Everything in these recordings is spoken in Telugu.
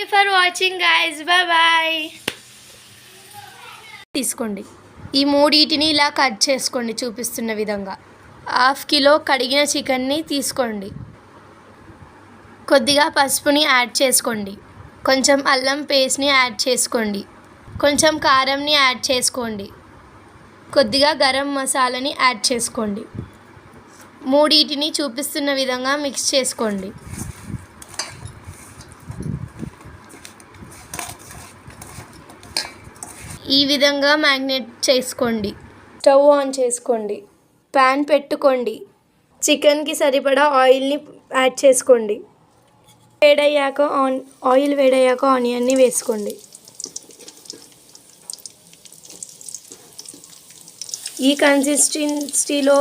you for watching guys. Bye bye. తీసుకోండి. ఈ మూడింటిని ఇలా కట్ చేసుకోండి చూపిస్తున్న విధంగా. హాఫ్ కిలో కడిగిన చికెన్ని తీసుకోండి. కొద్దిగా పసుపుని యాడ్ చేసుకోండి. కొంచెం అల్లం పేస్ట్ని యాడ్ చేసుకోండి. కొంచెం కారంని యాడ్ చేసుకోండి. కొద్దిగా గరం మసాలాని యాడ్ చేసుకోండి. మూడింటిని చూపిస్తున్న విధంగా మిక్స్ చేసుకోండి. ఈ విధంగా మ్యాగ్నేట్ చేసుకోండి. స్టవ్ ఆన్ చేసుకోండి. ప్యాన్ పెట్టుకోండి. చికెన్కి సరిపడా ఆయిల్ని యాడ్ చేసుకోండి. ఆయిల్ వేడయ్యాక ఆనియన్ని వేసుకోండి. ఈ కన్సిస్టెన్సీలో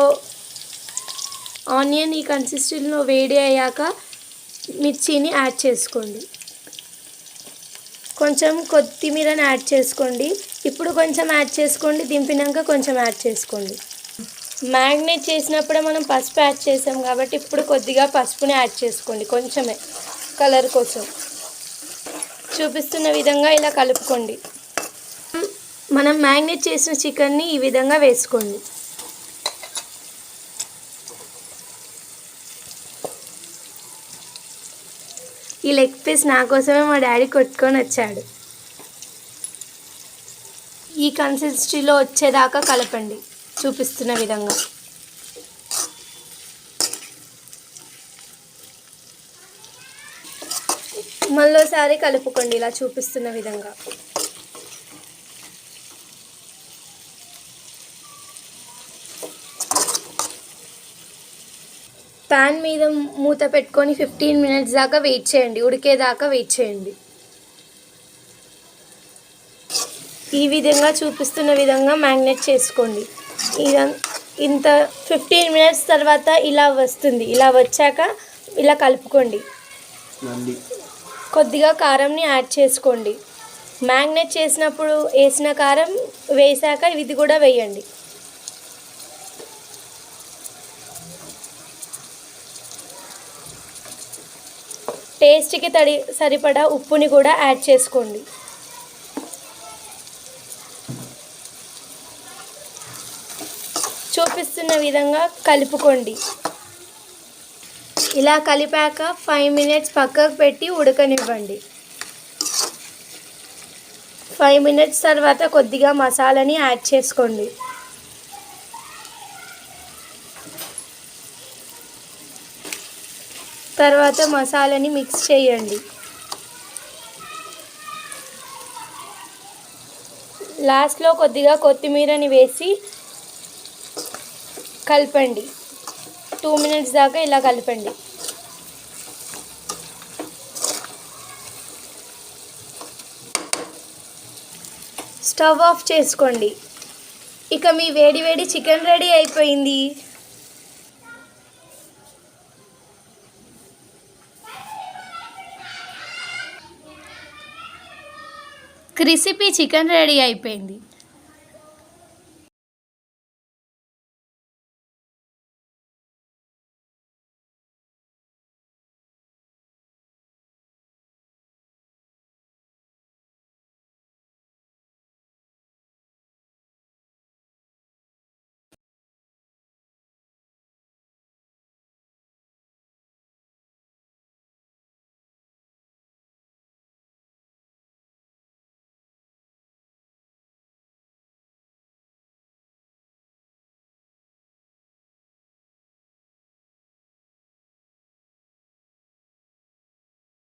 వేడి అయ్యాక మిర్చిని యాడ్ చేసుకోండి. కొంచెం కొత్తిమీరని యాడ్ చేసుకోండి. ఇప్పుడు కొంచెం యాడ్ చేసుకోండి. దింపినాక కొంచెం యాడ్ చేసుకోండి. మ్యాగ్నేట్ చేసినప్పుడే మనం పసుపు యాడ్ చేసాం కాబట్టి ఇప్పుడు కొద్దిగా పసుపుని యాడ్ చేసుకోండి. కొంచెమే కలర్ కోసం. చూపిస్తున్న విధంగా ఇలా కలుపుకోండి. మనం మ్యాగ్నేట్ చేసిన చికెన్ని ఈ విధంగా వేసుకోండి. ఈ లెగ్ పీస్ నా కోసమే మా డాడీ కొట్టుకొని వచ్చాడు. ఈ కన్సిస్టెన్సీలో వచ్చేదాకా కలపండి చూపిస్తున్న విధంగా. మళ్ళీసారి కలుపుకోండి ఇలా చూపిస్తున్న విధంగా. ప్యాన్ మీద మూత పెట్టుకొని 15 మినిట్స్ దాకా వెయిట్ చేయండి. ఉడికేదాకా వెయిట్ చేయండి. ఈ విధంగా చూపిస్తున్న విధంగా మ్యాగ్నేట్ చేసుకోండి. ఇంత 15 మినిట్స్ తర్వాత ఇలా వస్తుంది. ఇలా వచ్చాక ఇలా కలుపుకోండి. కొద్దిగా కారంని యాడ్ చేసుకోండి. మ్యాగ్నేట్ చేసినప్పుడు వేసిన కారం వేసాక ఇది కూడా వేయండి. టేస్ట్కి సరిపడా ఉప్పుని కూడా యాడ్ చేసుకోండి. చూపిస్తున్న విధంగా కలుపుకోండి. ఇలా కలిపాక 5 మినిట్స్ పక్కకు పెట్టి ఉడకనివ్వండి. 5 మినిట్స్ తర్వాత కొద్దిగా మసాలాని యాడ్ చేసుకోండి. తర్వాత మసాలాని మిక్స్ చేయండి. లాస్ట్లో కొద్దిగా కొత్తిమీరని వేసి కలపండి. 2 మినిట్స్ దాకా ఇలా కలపండి. స్టవ్ ఆఫ్ చేసుకోండి. ఇక మీ వేడి వేడి చికెన్ రెడీ అయిపోయింది. క్రిస్పీ చికెన్ రెడీ అయిపోయింది.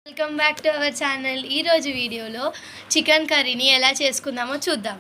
Welcome back to our channel. ఈరోజు వీడియోలో చికెన్ కర్రీని ఎలా చేసుకుందామో చూద్దాం.